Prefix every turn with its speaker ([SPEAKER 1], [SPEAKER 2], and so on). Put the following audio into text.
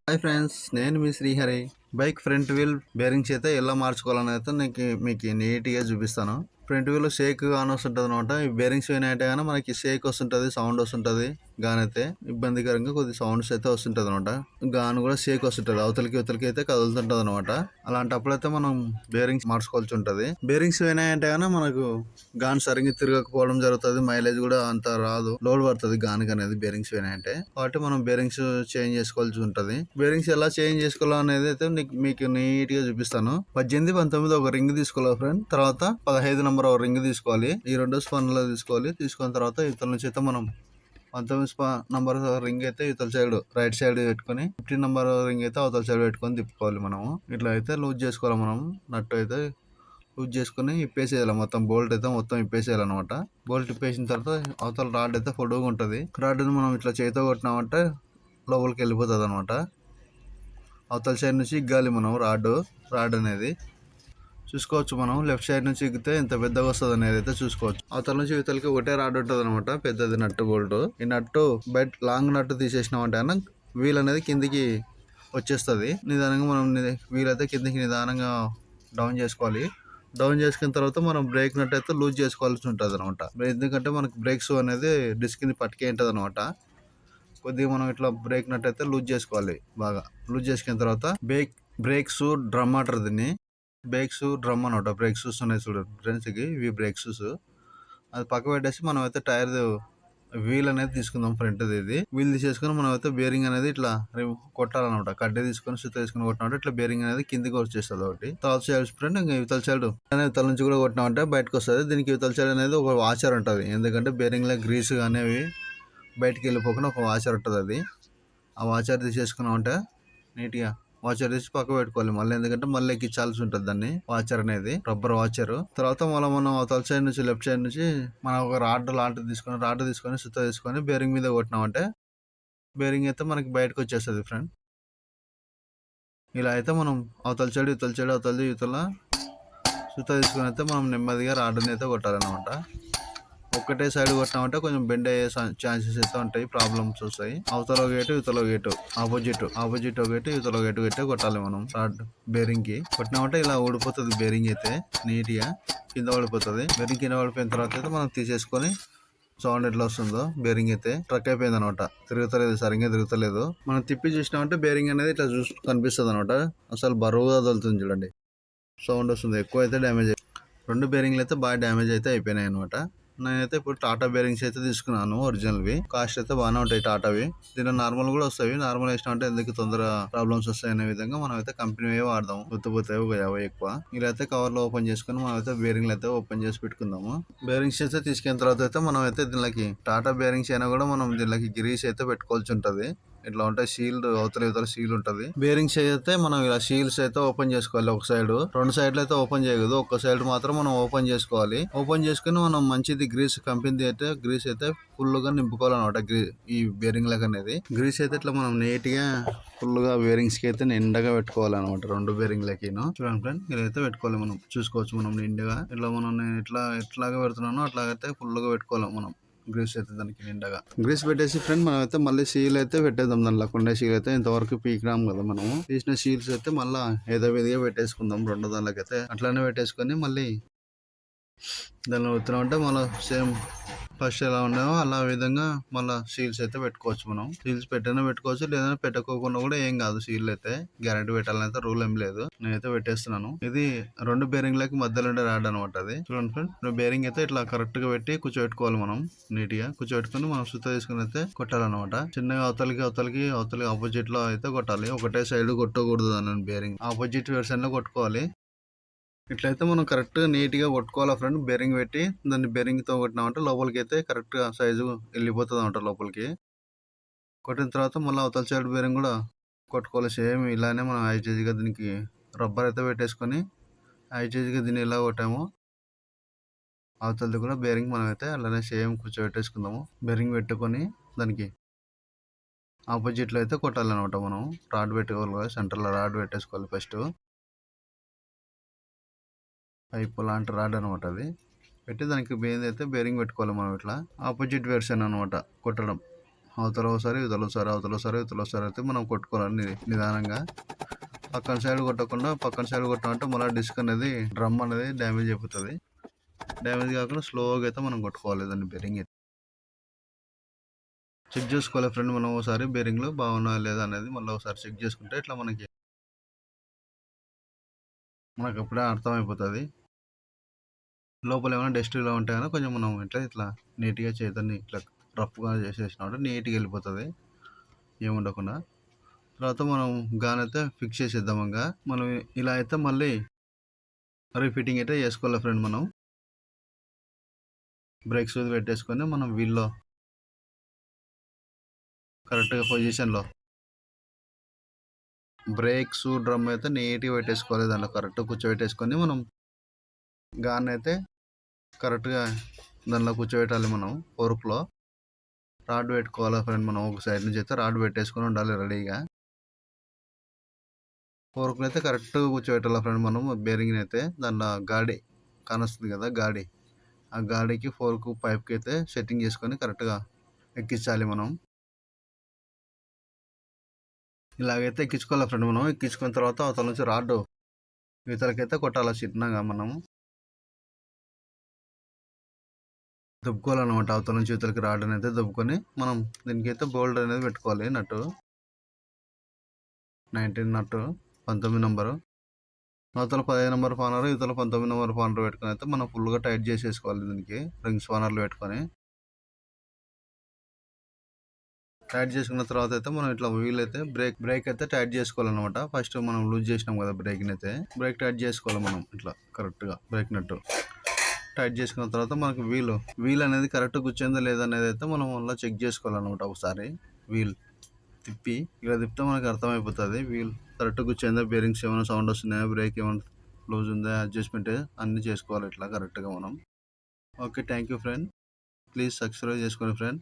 [SPEAKER 1] Hi friends, నేను మీ Srihari. Bike front wheel bearings అయితే ఎలా మార్చుకోవాలని అయితే మీకు నీట్గా చూపిస్తాను. ఫ్రంట్ వీల్ షేక్ ఆన్ వస్తుంటుంది అనమాట. ఈ బేరింగ్స్ పోయినాయంటే కానీ మనకి షేక్ వస్తుంటుంది, సౌండ్ వస్తుంటుంది. గాన్ అయితే ఇబ్బందికరంగా కొద్ది సౌండ్స్ అయితే వస్తుంటుంది అనమాట. గాన్ కూడా షేక్ వస్తుంటుంది, అవతలికి అయితే కదులుతుంటది అనమాట. అలాంటప్పుడు అయితే మనం బేరింగ్స్ మార్చుకోవాల్సి ఉంటుంది. బేరింగ్స్ పోయినాయంటే కానీ మనకు గాన్ సరిగ్గా తిరగకపోవడం జరుగుతుంది. మైలేజ్ కూడా అంత రాదు, లోడ్ పడుతుంది గానికి అనేది బేరింగ్స్ పోయినాయంటే. కాబట్టి మనం బేరింగ్స్ చేంజ్ చేసుకోవాల్సి ఉంటుంది. బేరింగ్స్ ఎలా చేంజ్ చేసుకోవాలనేది అయితే మీకు నీట్ గా చూపిస్తాను. 18, 19 ఒక రింగ్ తీసుకోవాలి ఫ్రెండ్. తర్వాత 15 నంబర్ ఒక రింగ్ తీసుకోవాలి. ఈ రెండు స్పన్లు తీసుకోవాలి. తీసుకున్న తర్వాత ఇతర నుంచి అయితే మనం 19 నంబర్ రింగ్ అయితే ఇవతల సైడ్ రైట్ సైడ్ పెట్టుకొని 15 నంబర్ రింగ్ అయితే అవతల సైడ్ పెట్టుకొని తిప్పుకోవాలి. మనము ఇట్లా అయితే లూజ్ చేసుకోవాలి. మనం నట్టు అయితే లూజ్ చేసుకుని ఇప్పేసేయాలి. మొత్తం బోల్ట్ అయితే మొత్తం ఇప్పేసేయాలన్నమాట. బోల్ట్ ఇప్పేసిన తర్వాత అవతల రాడ్ అయితే పొడుగుగా ఉంటుంది. రాడ్ని మనం ఇట్లా చేతితో కొట్టినామంటే లోపలికి వెళ్ళిపోతుంది అనమాట. అవతల సైడ్ నుంచి ఇగ్గాలి మనం రాడ్ అనేది చూసుకోవచ్చు. మనం లెఫ్ట్ సైడ్ నుంచి ఎక్కితే ఎంత పెద్దగా వస్తుంది అనేది అయితే చూసుకోవచ్చు. అవతల నుంచి ఇవతలకి ఒకటే రాడ్ ఉంటుంది అనమాట, పెద్దది నట్టు బోల్ట్. ఈ నట్టు బయట లాంగ్ నట్టు తీసేసినామంటే వీల్ అనేది కిందికి వచ్చేస్తుంది. నిదానంగా మనం వీల్ అయితే కిందికి నిదానంగా డౌన్ చేసుకోవాలి. డౌన్ చేసుకున్న తర్వాత మనం బ్రేక్ నట్ అయితే లూజ్ చేసుకోవాల్సి ఉంటుంది అనమాట. ఎందుకంటే మనకి బ్రేక్స్ అనేది డిస్క్ని పట్టుకే ఉంటుంది అనమాట. కొద్దిగా మనం ఇట్లా బ్రేక్ నట్ అయితే లూజ్ చేసుకోవాలి. బాగా లూజ్ చేసుకున్న తర్వాత బ్రేక్స్ డ్రమ్ అంటారు దీన్ని. బ్రేక్స్ డ్రమ్ అనమాట. బ్రేక్ షూస్ ఉన్నాయి చూడు ఫ్రెండ్స్కి, ఇవి బ్రేక్ షూస్. అది పక్క పెట్టేసి మనం అయితే టైర్ వీల్ అనేది తీసుకుందాం. ఫ్రంట్ ఇది వీల్ తీసేసుకుని మనం అయితే బేరింగ్ అనేది ఇట్లా కొట్టాలన్నమాట. కడ్డీ తీసుకొని సుత్త తీసుకుని కొట్టినట్టు ఇట్లా బేరింగ్ అనేది కిందికి వచ్చేస్తుంది. ఒకటి తర్వాత సైడ్ ఫ్రెండ్, ఇంకా ఇవతల సైడ్ ఇవతల నుంచి కూడా కొట్టినామంటే బయటకు వస్తుంది. దీనికి ఇవతల సైడ్ అనేది ఒక వాచర్ ఉంటుంది. ఎందుకంటే బేరింగ్ లో గ్రీస్ అనేవి బయటికి వెళ్ళిపోకుండా ఒక వాచర్ ఉంటుంది. అది ఆ వాచర్ తీసేసుకున్నామంటే నీట్గా వాచర్ తీసి పక్క పెట్టుకోవాలి మళ్ళీ. ఎందుకంటే మళ్ళీ ఎక్కించాల్సి ఉంటుంది దాన్ని, వాచర్ అనేది రబ్బర్ వాచర్. తర్వాత మనం అవతల సైడ్ నుంచి లెఫ్ట్ సైడ్ నుంచి మనం ఒక రాడ్ లాంటిది తీసుకొని సుత్త తీసుకొని బేరింగ్ మీద కొట్టినామంటే బేరింగ్ అయితే మనకి బయటకు వచ్చేస్తుంది ఫ్రెండ్. ఇలా అయితే మనం అవతల సైడ్ ఇవతల సుత్త తీసుకొని అయితే మనం నెమ్మదిగా రాడ్ని అయితే కొట్టాలన్నమాట. ఒక్కటే సైడ్ కొట్టినామంటే కొంచెం బెండ్ అయ్యే ఛాన్సెస్ అయితే ఉంటాయి, ప్రాబ్లమ్స్ వస్తాయి. అవతల గేటు ఇవతల గేటు ఆపోజిట్ గేటు ఇవతల గేటు గట్టే కొట్టాలి మనం. రాడ్ బేరింగ్ కి కొట్టినామంటే ఇలా ఊడిపోతుంది బేరింగ్ అయితే, నీట్ గా కింద పడిపోతుంది. బేరింగ్ కింద పడిపోయిన తర్వాత అయితే మనం తీసేసుకొని సౌండ్ ఎట్లా వస్తుందో, బేరింగ్ అయితే ట్రక్ అయిపోయింది అనమాట. సరిగ్గా తిరుగుతలేదు. మనం తిప్పి చూసినామంటే బేరింగ్ అనేది ఇట్లా కనిపిస్తుంది అనమాట. అసలు బరువుగా వదులుతుంది చూడండి, సౌండ్ వస్తుంది. ఎక్కువ అయితే డ్యామేజ్ రెండు బేరింగ్లు అయితే బాగా డ్యామేజ్ అయితే అయిపోయినాయి అనమాట. నేనైతే ఇప్పుడు టాటా బేరింగ్స్ అయితే తీసుకున్నాను, ఒరిజినల్వి. కాస్ట్ అయితే బాగానే ఉంటాయి టాటావి. దీనిలో నార్మల్ కూడా వస్తాయి. నార్మల్ వేసినా అంటే ఎందుకు తొందర ప్రాబ్లమ్స్ వస్తాయి అనే విధంగా మనం అయితే కంపెనీ వాడదాము. గుర్తుపోతాయి ఒక 50 ఎక్కువ. ఇలా అయితే కవర్ లో ఓపెన్ చేసుకుని మనం అయితే బేరింగ్లు అయితే ఓపెన్ చేసి పెట్టుకుందాము. బేరింగ్స్ అయితే తీసుకున్న తర్వాత అయితే మనం అయితే దీనికి టాటా బేరింగ్స్ అయినా కూడా మనం దీనికి గ్రీస్ అయితే పెట్టుకోవాల్సి ఉంటుంది. ఇట్లా ఉంటాయి షీల్డ్, అవతల షీల్ ఉంటుంది. బేరింగ్స్ అయితే మనం ఇలా షీల్డ్స్ అయితే ఓపెన్ చేసుకోవాలి. ఒక సైడ్, రెండు సైడ్లు అయితే ఓపెన్ చేయకూడదు. ఒక సైడ్ మాత్రం మనం ఓపెన్ చేసుకోవాలి. ఓపెన్ చేసుకుని మనం మంచిది గ్రీస్ కంపెనీ అయితే గ్రీస్ అయితే ఫుల్ గా నింపుకోవాలన్నమాట. ఈ బేరింగ్ లాగా అనేది గ్రీస్ అయితే ఇట్లా మనం నీట్ గా ఫుల్ గా బేరింగ్స్ కి అయితే నిండగా పెట్టుకోవాలన్నమాట. రెండు బేరింగ్ లకి చూడండి ఫ్రెండ్, ఇలా అయితే పెట్టుకోవాలి. మనం చూసుకోవచ్చు మనం నిండుగా ఇట్లా నేను ఎట్లాగా పెడుతున్నానో అట్లాగైతే ఫుల్ గా పెట్టుకోవాలి మనం. గ్రీస్ అయితే దానికి నిండగా గ్రీస్ పెట్టేసి ఫ్రెండ్ మనం అయితే మళ్ళీ సీల్ అయితే పెట్టేద్దాం. దాని లేకుండా సీల్ అయితే ఇంతవరకు పీకినాం కదా మనము. తీసిన సీల్స్ అయితే మళ్ళీ ఏదో విధిగా పెట్టేసుకుందాం. రెండు దానికైతే అట్లానే పెట్టేసుకొని మళ్ళీ దానిలో వచ్చినామంటే మళ్ళీ సేమ్ ఫస్ట్ ఎలా ఉన్నాయో అలా విధంగా మళ్ళీ సీల్స్ అయితే పెట్టుకోవచ్చు. మనం సీల్స్ పెట్టైనా పెట్టుకోవచ్చు, లేదంటే పెట్టుకోకుండా కూడా ఏం కాదు. సీల్ అయితే గ్యారంటీ పెట్టాలని అయితే రూల్ ఏం లేదు. నేనైతే పెట్టేస్తున్నాను. ఇది రెండు బేరింగ్ లకి మధ్యలో ఉండే రాడ్ అనమాట. అది చూడండి ఫ్రెండ్, బేరింగ్ అయితే ఇట్లా కరెక్ట్ గా పెట్టి కూర్చోబెట్టుకోవాలి. మనం నీట్ గా కూర్చోబెట్టుకుని మనం సుత్త తీసుకుని అయితే కొట్టాలన్నమాట. చిన్నగా అవతలికి ఆపోజిట్ లో అయితే కొట్టాలి. ఒకటే సైడ్ కొట్టకూడదు. దాని బేరింగ్ ఆపోజిట్ వెర్షన్ లో కొట్టుకోవాలి. ఇట్లయితే మనం కరెక్ట్గా నీట్గా కొట్టుకోవాలి ఫ్రెండ్. బేరింగ్ పెట్టి దాన్ని బేరింగ్తో కొట్టినామంటే లోపలికి అయితే కరెక్ట్గా సైజు వెళ్ళిపోతుంది అంట లోపలికి. కొట్టిన తర్వాత మళ్ళీ అవతల సైడ్ బేరింగ్ కూడా కొట్టుకోవాలి. సేమ్ ఇలానే మనం ఐజీగా దీనికి రబ్బర్ అయితే పెట్టేసుకొని ఐజీగా దీన్ని ఎలా కొట్టామో అవతలది కూడా బేరింగ్ మనం అయితే అలానే సేమ్ కూర్చోబెట్టేసుకుందాము. బేరింగ్ పెట్టుకొని దానికి ఆపోజిట్లో అయితే కొట్టాలన్నమాట. మనం రాడ్ పెట్టుకోవాలి కదా, సెంటర్లో రాడ్ పెట్టేసుకోవాలి. ఫస్ట్ పైపు లాంటి రాడ్ అనమాట. అది పెట్టి దానికి అయితే బేరింగ్ పెట్టుకోవాలి మనం. ఇట్లా ఆపోజిట్ వెర్షన్ అనమాట కొట్టడం. అవతల ఒకసారి ఇవతల ఒకసారి అవతల ఒకసారి ఇవతల ఒకసారి అయితే మనం కొట్టుకోవాలి నిదానంగా. పక్కన సైడ్ కొట్టకుండా పక్కన సైడ్ కొట్టామంటే మళ్ళీ డిస్క్ అనేది డ్రమ్ అనేది డ్యామేజ్ అయిపోతుంది. డ్యామేజ్ కాకుండా స్లోగా అయితే మనం కొట్టుకోవాలి దాన్ని బేరింగ్ అయితే. చెక్ చేసుకోవాలి ఫ్రెండ్ మనం ఒకసారి బేరింగ్లు బాగున్నాయా లేదా అనేది మళ్ళీ ఒకసారి చెక్ చేసుకుంటే ఇట్లా మనకు అప్పుడే అర్థమైపోతుంది. లోపల ఏమైనా డస్ట్ ఇలా ఉంటే కానీ కొంచెం మనం ఇట్లా నీట్గా చేతున్ని ఇట్లా రఫ్గా చేసేసినప్పుడు నీట్గా వెళ్ళిపోతుంది ఏముండకుండా. తర్వాత మనం గాన్ అయితే ఫిక్స్ చేసేద్దాం. ఇంకా మనం ఇలా అయితే మళ్ళీ రీఫిట్టింగ్ అయితే చేసుకోవాలి ఫ్రెండ్. మనం బ్రేక్ సూది పెట్టేసుకొని మనం వీల్లో కరెక్ట్గా పొజిషన్లో బ్రేక్స్ డ్రమ్ అయితే నీట్గా పెట్టేసుకోవాలి. దాంట్లో కరెక్ట్గా కూర్చోబెట్టేసుకొని మనం గాన్ అయితే కరెక్ట్గా దానిలో కూర్చోబెట్టాలి. మనం ఫోర్క్లో రాడ్ పెట్టుకోవాలి ఫ్రెండ్. మనం ఒక సైడ్ నుంచి అయితే రాడ్ పెట్టేసుకొని ఉండాలి రెడీగా. ఫోర్క్ని అయితే కరెక్ట్గా కూర్చోబెట్టాలి ఫ్రెండ్. మనం బేరింగ్ని అయితే దానిలో గాడి కానొస్తుంది కదా గాడి, ఆ గాడికి ఫోర్క్ పైప్కి అయితే సెట్టింగ్ చేసుకొని కరెక్ట్గా ఎక్కించాలి. మనం ఇలాగైతే ఎక్కించుకోవాలి ఫ్రెండ్. మనం ఎక్కించుకున్న తర్వాత అవతల నుంచి రాడ్ ఇతలకైతే కొట్టాలి చిన్నగా. మనం దుబ్బుకోవాలన్నమాట. అవతల నుంచి ఇవతలకి రాడ్ అనేది దుబ్బుకొని మనం దీనికైతే బోల్డర్ అనేది పెట్టుకోవాలి. నట్టు 19 నట్టు 19 నెంబరు, అవతల 15 నెంబర్ పానర్ ఇవతల 19 నెంబర్ పానర్ పెట్టుకొని అయితే మనం ఫుల్గా టైట్ చేసేసుకోవాలి. దీనికి రింగ్స్ పానర్లు పెట్టుకొని టైట్ చేసుకున్న తర్వాత అయితే మనం ఇట్లా వీల్ అయితే బ్రేక్ అయితే టైట్ చేసుకోవాలన్నమాట. ఫస్ట్ మనం లూజ్ చేసినాం కదా బ్రేక్ని అయితే బ్రేక్ టైట్ చేసుకోవాలి మనం ఇట్లా కరెక్ట్గా బ్రేక్ నట్టు టైట్ చేసుకున్న తర్వాత మనకు వీల్ అనేది కరెక్ట్ కూర్చుందా లేదా అనేది అయితే మనం మళ్ళీ చెక్ చేసుకోవాలన్నమాట. ఒకసారి వీల్ తిప్పి ఇలా తిప్పితే మనకు అర్థమైపోతుంది వీల్ కరెక్ట్ కూర్చుందా, బేరింగ్స్ ఏమైనా సౌండ్ వస్తున్నాయా, బ్రేక్ ఏమైనా లూజ్ ఉందా, అడ్జస్ట్మెంట్ అన్నీ చేసుకోవాలి ఇట్లా కరెక్ట్గా మనం. Okay, thank you friend. Please subscribe చేసుకోండి ఫ్రెండ్.